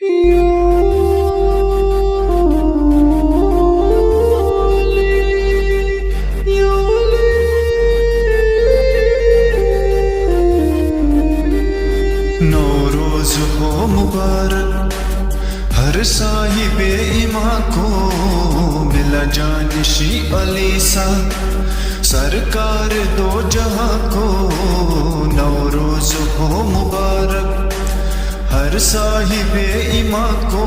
نوروز ہو مبارک ہر صاحب ایمان کو، ملا جانشی علی سا سرکار دو جہاں کو۔ نوروز ہو مبارک ہر صاحب ایمان کو،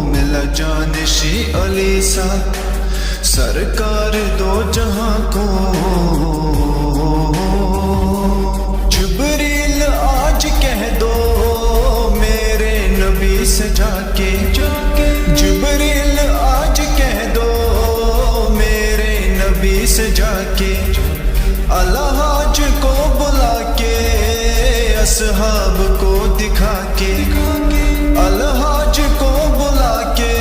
ملا جانشی علی سا سرکار دو جہاں کو۔ جبریل آج کہہ دو میرے نبی سے جا کے، جبریل آج کہہ دو میرے نبی سے جا کے، الحاج کو بلا کے اصحاب کو دکھا کے، الحاج کو بلا کے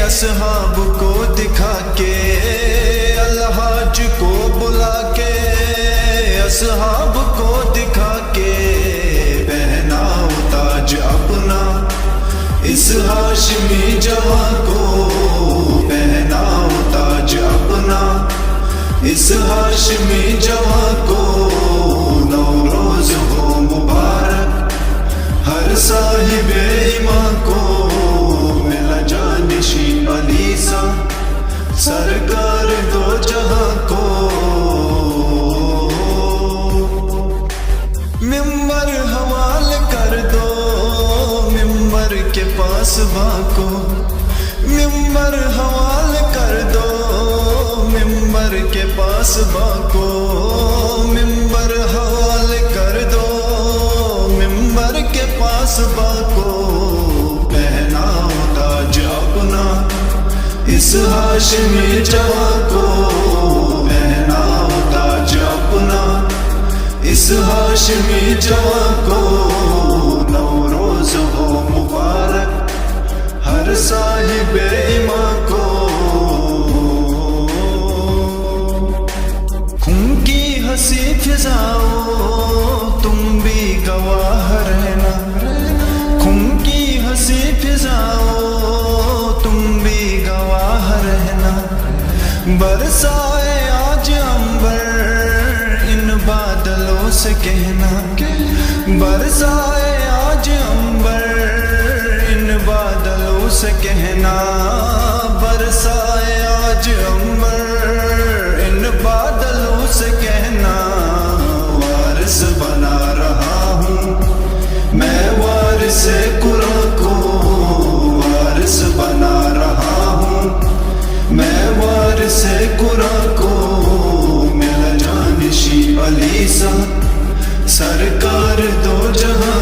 اصحاب کو دکھا کے، الحاج کو بلا کے اصحاب کو دکھا کے، پہناؤ تاج اپنا اس ہاشمی جوان کو، پہناؤ تاج اپنا اس ہاشمی جوان کو۔ نوروز ہو مبارک ہر صاحب ایمان کو، ملا جانشی علی سا سرکار دو جہاں کو۔ ممبر حوال کر دو ممبر کے پاس کو، ممبر حوال کر دو ممبر کے پاس کو، ممبر حوال کر دو ممبر کے پاس کو، پہناؤ تاج اپنا اس ہاشمی جوان کو، پہناؤ تاج اپنا اس ہاشمی جوان کو۔ نوروز ہو مبارک ہر صاحب ایمان کو، خون کی ہنسی فضاؤ تم بھی گواہ رہنا، خون کی ہنسی فضاؤ تم بھی گواہ رہنا، برسائے آج عنبر ان بادلوں سے کہنا، برسائے آج عنبر ان بادلوں سے کہنا، برسائے آج عنبر ان بادلوں سے کہنا، وارث بنا رہا ہوں میں وارث قرآن کو، وارث بنا رہا ہوں میں وارث قرآن کو، ملا جانشی علی سا سرکار دو جہاں